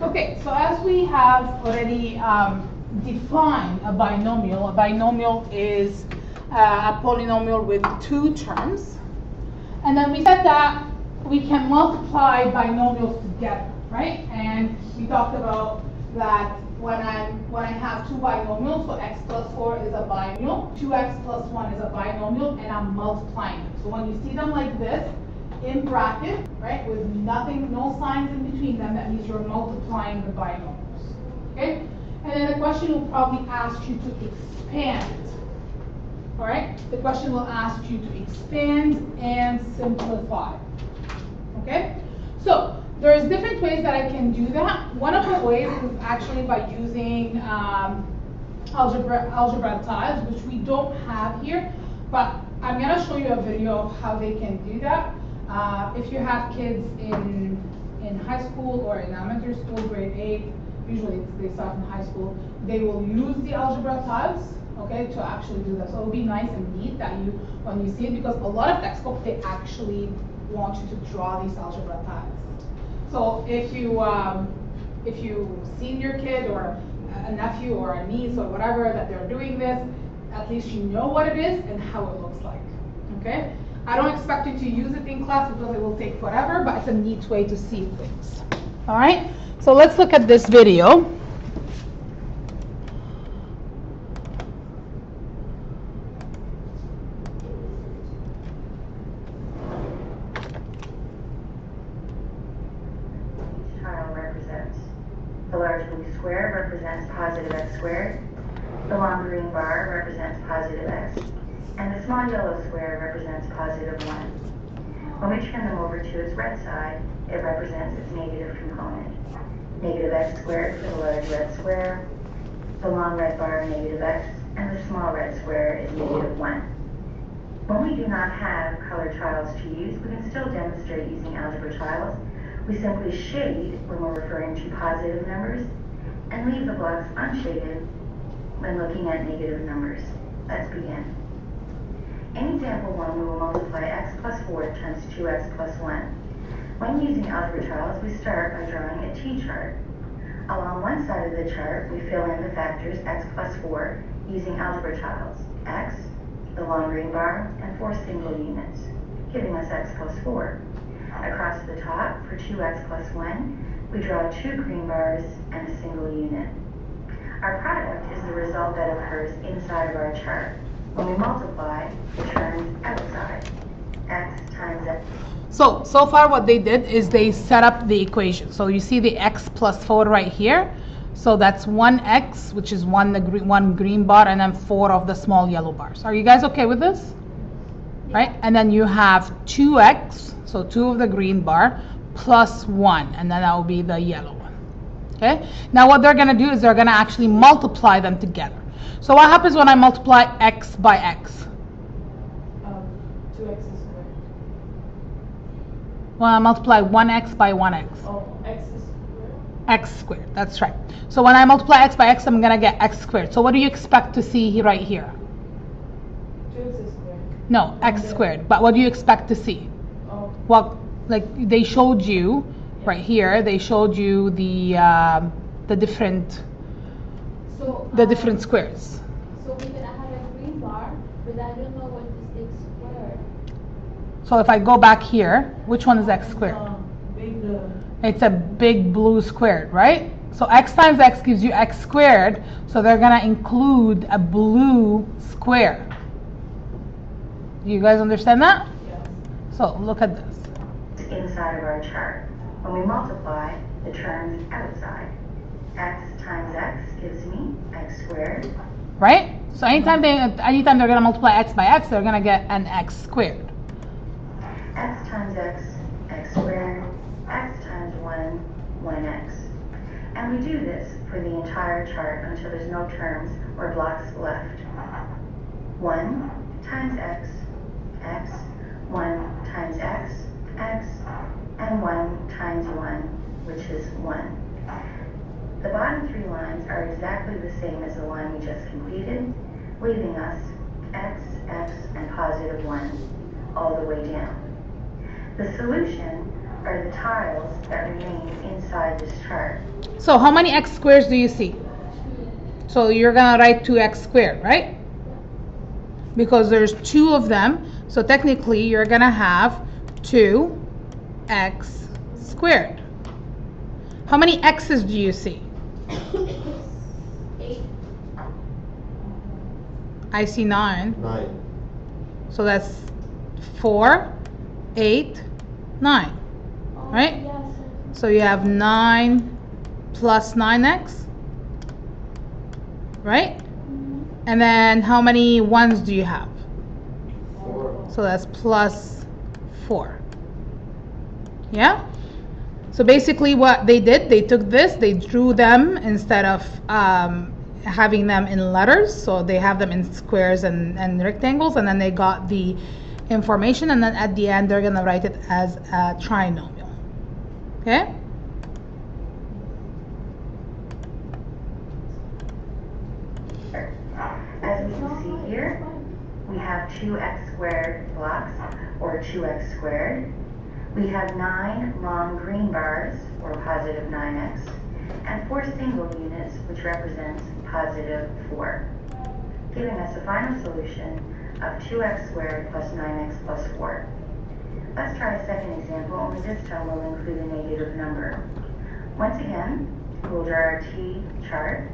Okay, so as we have already defined a binomial is a polynomial with two terms. And then we said that we can multiply binomials together, right? And we talked about that when I have two binomials, so x plus 4 is a binomial, 2x plus 1 is a binomial, and I'm multiplying them. So when you see them like this, in bracket, right, with nothing, no signs in between them, that means you're multiplying the binomials, okay? And then the question will probably ask you to expand, all right? The question will ask you to expand and simplify, okay? So there's different ways that I can do that. One of the ways is actually by using algebra tiles, which we don't have here, but I'm gonna show you a video of how they can do that. If you have kids in high school or in elementary school, grade 8, usually they start in high school, they will use the algebra tiles, okay, to actually do that. So it'll be nice and neat that when you see it, because a lot of textbooks, they actually want you to draw these algebra tiles. So if you've seen your kid or a nephew or a niece or whatever that they're doing this, at least you know what it is and how it looks like, okay? I don't expect you to use it in class because it will take forever, but it's a neat way to see things. All right, so let's look at this video. Tile represents. The large blue square represents positive x squared. The long green bar represents positive x. And the small yellow square represents positive 1. When we turn them over to its red side, it represents its negative component. Negative x squared for the large red square, the long red bar negative x, and the small red square is negative 1. When we do not have colored tiles to use, we can still demonstrate using algebra tiles. We simply shade when we're referring to positive numbers and leave the blocks unshaded when looking at negative numbers. Let's begin. In example 1, we will multiply x plus 4 times 2x plus 1. When using algebra tiles, we start by drawing a t-chart. Along one side of the chart, we fill in the factors x plus 4 using algebra tiles, x, the long green bar, and 4 single units, giving us x plus 4. Across the top, for 2x plus 1, we draw 2 green bars and a single unit. Our product is the result that occurs inside of our chart. When we multiply, it turns outside, x times x. So far what they did is they set up the equation. So you see the x plus 4 right here. So that's 1x, which is one green bar, and then 4 of the small yellow bars. Are you guys okay with this? Right? And then you have 2x, so 2 of the green bar, plus 1, and then that will be the yellow one. Okay? Now what they're going to do is they're going to actually multiply them together. So what happens when I multiply x by x? 2x squared. When I multiply 1x by 1x. Oh, x squared. X squared, that's right. So when I multiply x by x, I'm going to get x squared. So what do you expect to see right here? 2x squared. No, x squared. But what do you expect to see? Oh. Well, like they showed you right here, they showed you the different squares. So we can have a green bar, but I don't know what is x squared. So if I go back here, which one is x squared? Big. It's a big blue squared, right? So x times x gives you x squared, so they're going to include a blue square. Do you guys understand that? Yes. So look at this. Inside of our chart. When we multiply, it turns outside. X times x gives me x squared. Right? So anytime they're going to multiply x by x, they're going to get an x squared. X times x, x squared. X times 1, 1x. And we do this for the entire chart until there's no terms or blocks left. 1 times x, x, 1 times x, x, and 1 times 1, which is 1. The bottom 3 lines are exactly the same as the line we just completed, leaving us x, x, and positive 1 all the way down. The solution are the tiles that remain inside this chart. So how many x squares do you see? So you're gonna write 2x squared, right? Because there's 2 of them, so technically you're gonna have 2x squared. How many x's do you see? 8. I see 9. 9. So that's 4, 8, 9. Oh, Right? yes. So you have 9 plus 9x, right? And then how many 1s do you have? 4. So that's plus 4. Yeah? So basically what they did, they took this, they drew them instead of having them in letters. So they have them in squares and rectangles, and then they got the information, and then at the end they're going to write it as a trinomial. Okay? As we can see here, we have 2x squared blocks, or 2x squared. We have 9 long green bars, or positive 9x, and 4 single units, which represents positive 4, giving us a final solution of 2x squared plus 9x plus 4. Let's try a second example, only this time we'll include a negative number. Once again, we'll draw our T-chart.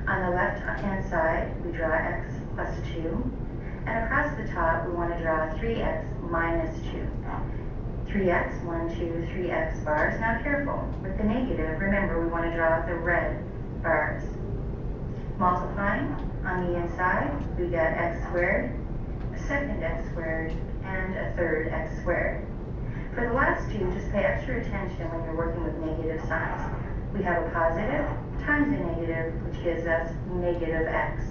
On the left-hand side, we draw x plus 2, and across the top, we want to draw 3x minus 2. 3x, 1, 2, 3x bars. Now careful, with the negative, remember we want to draw the red bars. Multiplying, on the inside, we get x squared, a second x squared, and a third x squared. For the last two, just pay extra attention when you're working with negative signs. We have a positive times a negative, which gives us negative x.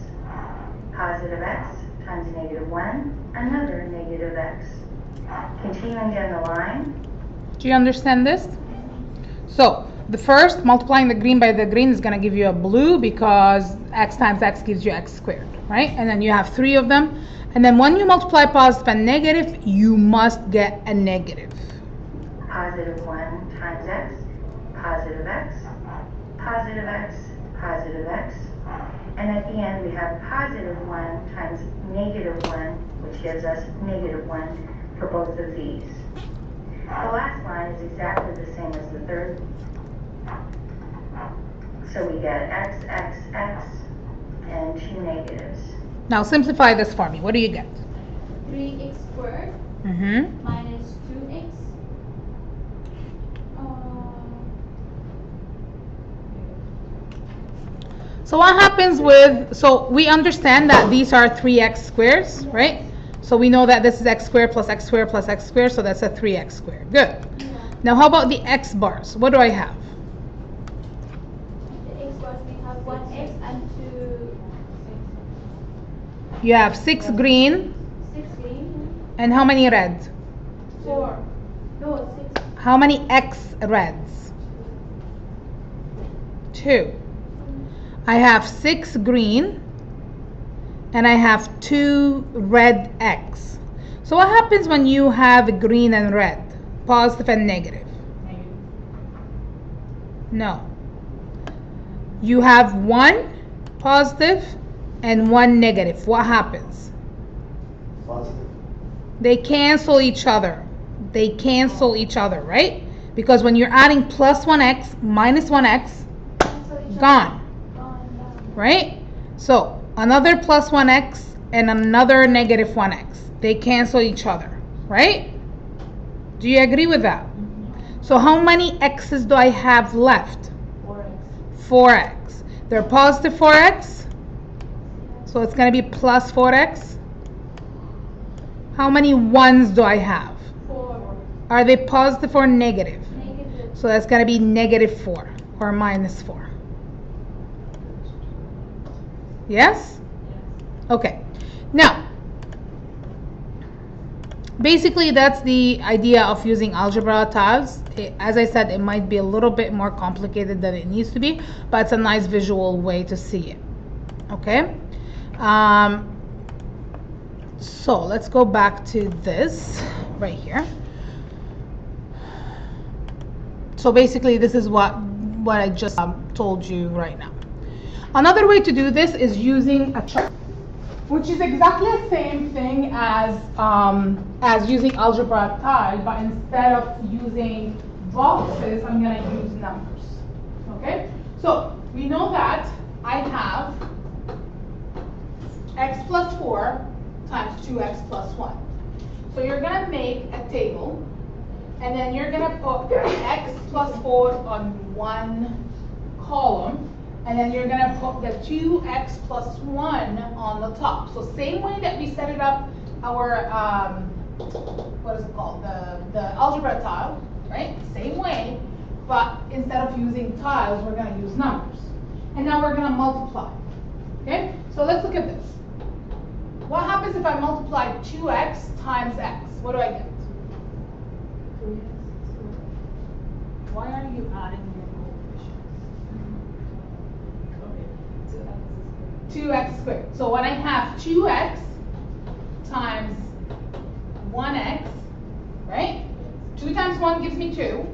Positive x times a negative 1, another negative x. Continuing down the line. Do you understand this? So the first, multiplying the green by the green is going to give you a blue, because x times x gives you x squared, right? And then you have 3 of them. And then when you multiply positive and negative, you must get a negative. Positive 1 times x, positive x, positive x, positive x. And at the end, we have positive 1 times negative 1, which gives us negative 1 for both of these. The last line is exactly the same as the third. So we get x, x, x, and 2 negatives. Now simplify this for me. What do you get? 3x squared Mm-hmm. minus 2x. So what happens with, so we understand that these are 3x squares, right? So we know that this is x squared plus x squared plus x squared, so that's a 3x squared. Good. Yeah. Now how about the x bars? What do I have? The x bars, we have 1x and 2. You have 6 green, 6 green. and how many red? 4. No, 6. How many x reds? 2. I have 6 green, and I have 2 red x. So what happens when you have green and red? Positive and negative? No. You have 1 positive and 1 negative. What happens? Positive. They cancel each other. They cancel each other, right? Because when you're adding plus 1x minus 1x, gone, right? So another plus 1x and another negative 1x. They cancel each other, right? Do you agree with that? So how many x's do I have left? 4x. 4x. They're positive 4x. So it's going to be plus 4x. How many 1s do I have? 4. Are they positive or negative? Negative. So that's going to be negative 4 or minus 4. Yes? Okay. Now, basically that's the idea of using algebra tiles. As I said, it might be a little bit more complicated than it needs to be, but it's a nice visual way to see it. Okay? So let's go back to this right here. So basically this is what what I just told you right now. Another way to do this is using a chart, which is exactly the same thing as using algebra tile, but instead of using boxes, I'm going to use numbers. Okay? So we know that I have x plus 4 times 2x plus 1. So you're going to make a table, and then you're going to put x plus 4 on one column, and then you're going to put the 2x plus 1 on the top. So same way that we set it up our, what is it called, the algebra tile, right? Same way, but instead of using tiles, we're going to use numbers. And now we're going to multiply, okay? So let's look at this. What happens if I multiply 2x times x? What do I get? 2x. Why are you adding your coefficients? Okay. 2x squared. So when I have 2x times 1x, right? 2 times 1 gives me 2.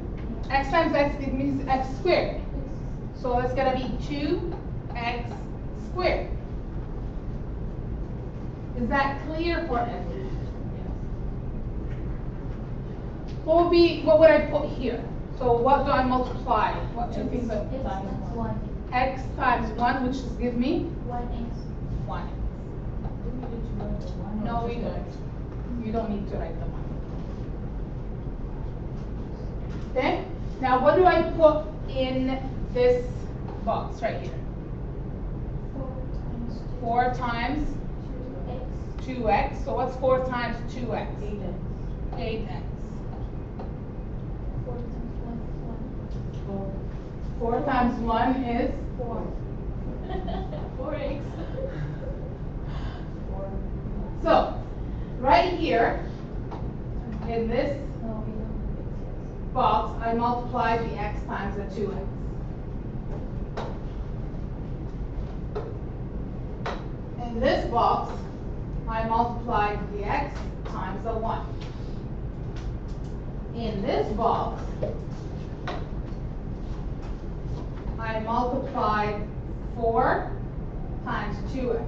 X times x gives me x squared. So it's going to be 2x squared. Is that clear for everyone? What would I put here? So what do I multiply? What two things I X times 1. x times 1, which is give me 1x. 1. Do we need to write the one or No, we just the don't. X? You don't need to write the 1. Okay? Now what do I put in this box right here? 4 times 2x. 2x. So what's 4 times 2x? 8x. 8x. 4 times 1 is 4. 4 times 1 is 1. 4. 4x. 4. so right here in this No, we don't have x. box I multiplied the x times the 2x. In this box I multiplied the x times the 1. In this box I multiplied 4 times 2x.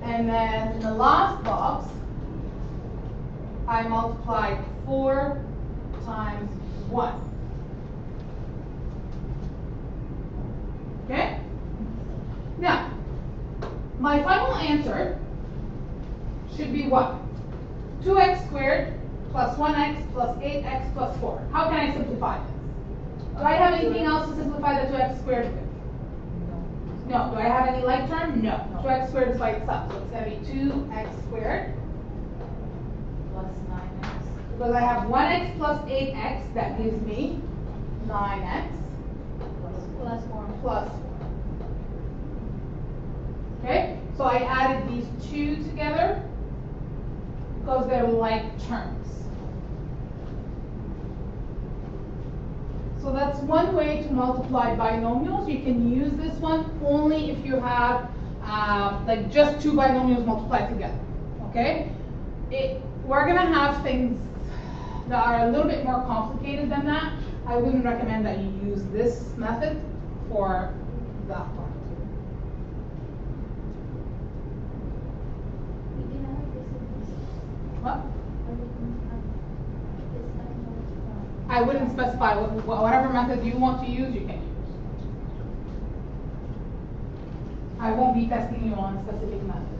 And then in the last box, I multiplied 4 times 1. Okay? Now, my final answer should be what? 2x squared plus 1x plus 8x plus 4. How can I simplify this? Do I have anything else to simplify the 2x squared with? No. Do I have any like term? No. 2x squared is by itself. So it's going to be 2x squared. Plus 9x. Because I have 1x plus 8x, that gives me 9x Plus 4. plus 4. Okay? So I added these two together because they're like terms. So that's one way to multiply binomials. You can use this one only if you have like just two binomials multiplied together. Okay? We're gonna have things that are a little bit more complicated than that. I wouldn't recommend that you use this method for that part. We can have this and this. What? Or we can have this and multiply. I wouldn't specify whatever method you want to use, you can use. I won't be testing you on specific methods.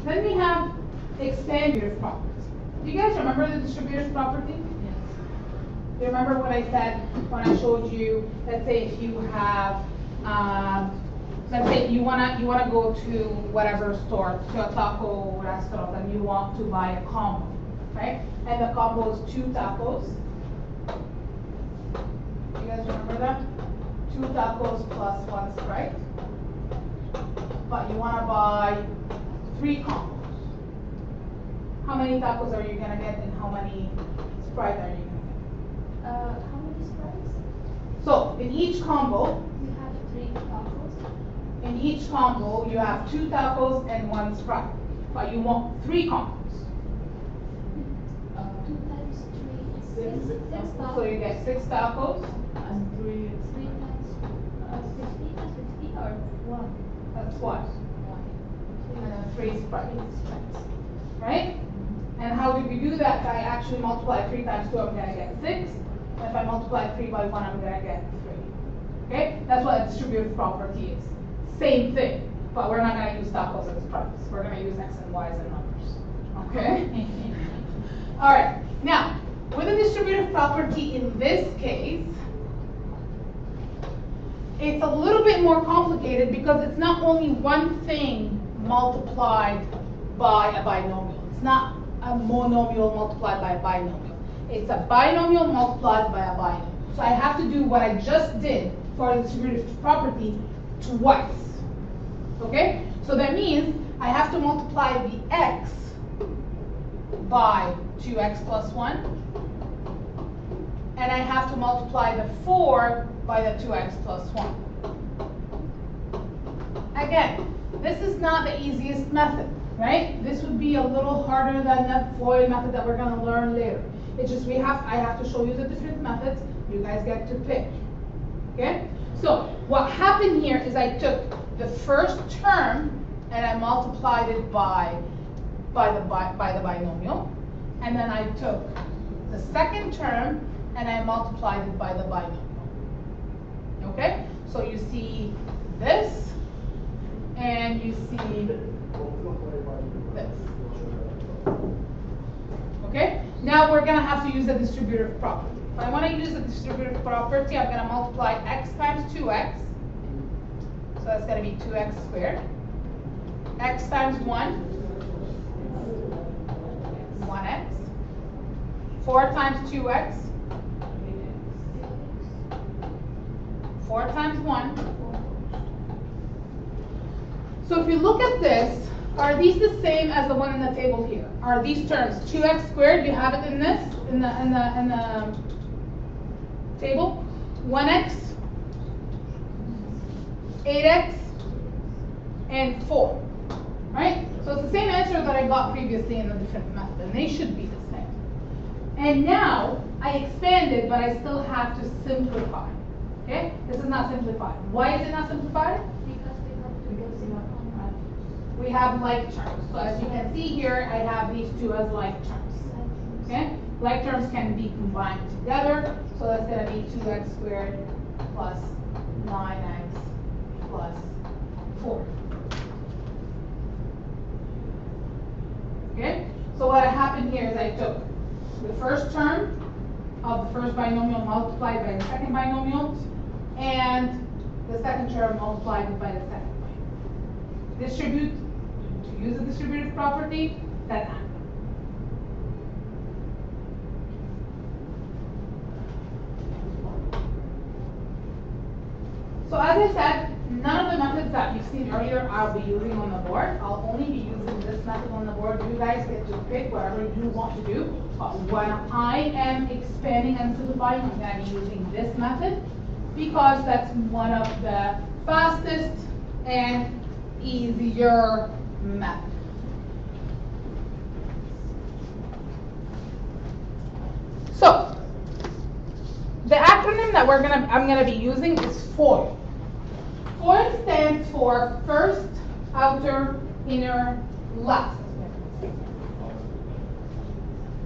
Then we have distributive properties. Do you guys remember the distributive property? Yes. Do you remember what I said when I showed you, let's say if you have, let's say you wanna go to whatever store, to a taco restaurant, and you want to buy a combo, right? And the combo is 2 tacos. You guys remember that? 2 tacos plus 1 Sprite. But you wanna buy 3 combos. How many tacos are you gonna get, and how many Sprite are you gonna get? How many sprites? So in each combo, We have 3 tacos. in each combo you have 2 tacos and 1 Sprite, but you want 3 combos. So you get 6 tacos. And 3. 3 times 15 is 15 or 1? That's what? 1. And then 3 sprites. Right? And how do we do that? If I actually multiply 3 times 2, I'm going to get 6. And if I multiply 3 by 1, I'm going to get 3. Okay? That's what a distributive property is. Same thing. But we're not going to use tacos as sprites. We're going to use x and y's and numbers. Okay? All right. Now, with a distributive property in this case, it's a little bit more complicated because it's not only one thing multiplied by a binomial. It's not a monomial multiplied by a binomial. It's a binomial multiplied by a binomial. So I have to do what I just did for the distributive property twice. Okay? So that means I have to multiply the x by 2x plus 1. And I have to multiply the 4 by the 2x plus 1. Again, this is not the easiest method, right? This would be a little harder than the FOIL method that we're going to learn later. It's just I have to show you the different methods. You guys get to pick. Okay? So what happened here is I took the first term and I multiplied it by the binomial, and then I took the second term and I multiplied it by the binomial. Okay? So you see this, and you see this. Okay? Now we're going to have to use the distributive property. If I want to use the distributive property, I'm going to multiply x times 2x. So that's going to be 2x squared. X times 1, 1x. 4 times 2x, 4 times 1. So if you look at this, are these the same as the one in the table here? Are these terms 2x squared? Do you have it in this in the table? 1x, 8x, and 4. Right? So it's the same answer that I got previously in a different method, and they should be the same. And now I expanded, but I still have to simplify. Okay? This is not simplified. Why is it not simplified? We have like terms. So as you can see here, I have these two as like terms. Okay? Like terms can be combined together. So that's going to be 2x squared plus 9x plus 4. Okay? So what happened here is I took the first term of the first binomial multiplied by the second binomial, and the second term multiplied by the second binomial. Distribute, to use the distributive property, that angle. So as I said, none of the methods that you've seen earlier I'll be using on the board. I'll only be using this method on the board. You guys get to pick whatever you want to do. But when I am expanding and simplifying, I'm going to be using this method because that's one of the fastest and easier methods. So the acronym that I'm gonna be using is FOIL. FOIL stands for first, outer, inner, last.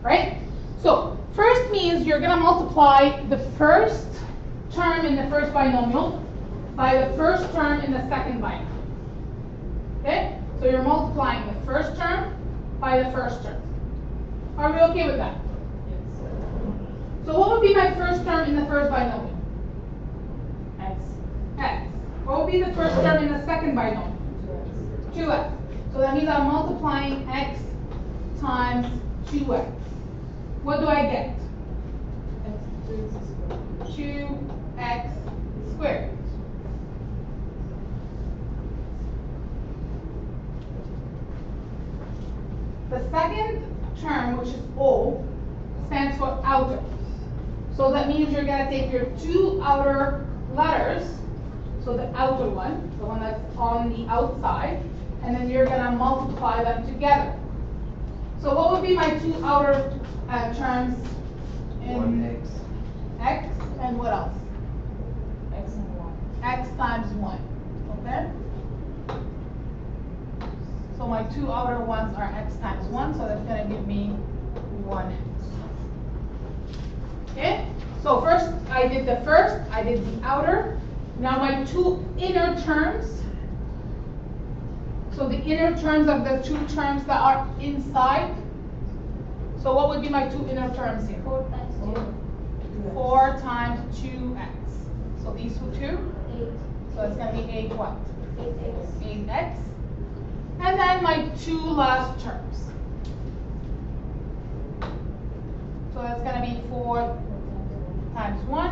Right? So first means you're gonna multiply the first term in the first binomial by the first term in the second binomial. Okay? So you're multiplying the first term by the first term. Are we okay with that? So what would be my first term in the first binomial? X. X. What would be the first term in the second binomial? 2x. So that means I'm multiplying x times 2x. What do I get? 2x squared. The second term, which is O, stands for outer. So that means you're going to take your two outer letters, so the outer one, the one that's on the outside, and then you're going to multiply them together. So what would be my two outer terms One in X. x, and what else? X and Y. X times 1, okay? So my two outer ones are x times 1, so that's gonna give me 1x. Okay? So first, I did the outer. Now my two inner terms. So the inner terms of the two terms that are inside. So what would be my two inner terms here? 4 times 2. 4 times 2x. So these two, 8. so it's gonna be 8 what? 8x. 8x. And then my two last terms. So that's gonna be 4 times 1,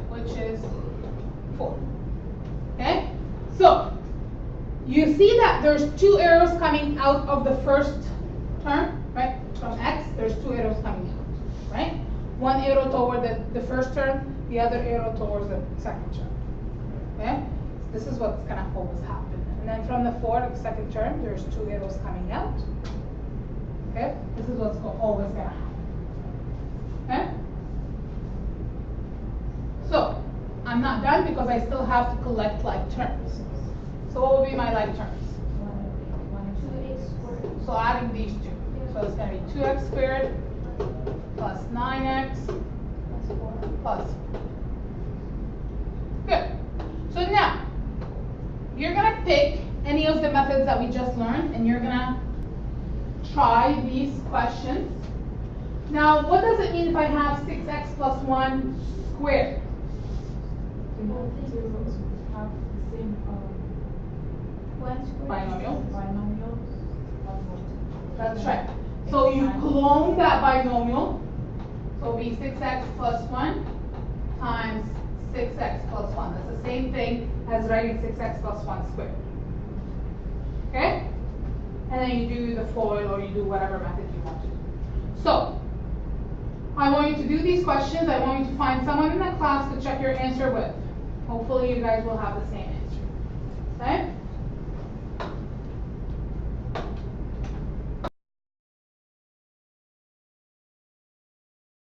which is 4. Okay? So, you see that there's two arrows coming out of the first term, right? From x, there's two arrows coming out, right? One arrow toward the first term, the other arrow towards the second term. Okay? This is what's gonna always happen. And then from the second term, there's two arrows coming out. Okay? This is what's always gonna happen. Okay? So, I'm not done because I still have to collect like terms. So what would be my like terms? 2x squared. So adding these two. So it's gonna be 2x squared plus 9x Plus 4. plus 4. Good. So now, you're gonna pick any of the methods that we just learned and you're gonna try these questions. Now, what does it mean if I have 6x plus 1 squared? Both zeros have the same 1 squared. Binomial. binomials. That's right. So you clone that binomial. So it'll be 6x plus 1 times 6x plus 1. That's the same thing as writing 6x plus 1 squared. Okay? And then you do the FOIL or you do whatever method you want to do. So, I want you to do these questions. I want you to find someone in the class to check your answer with. Hopefully you guys will have the same answer.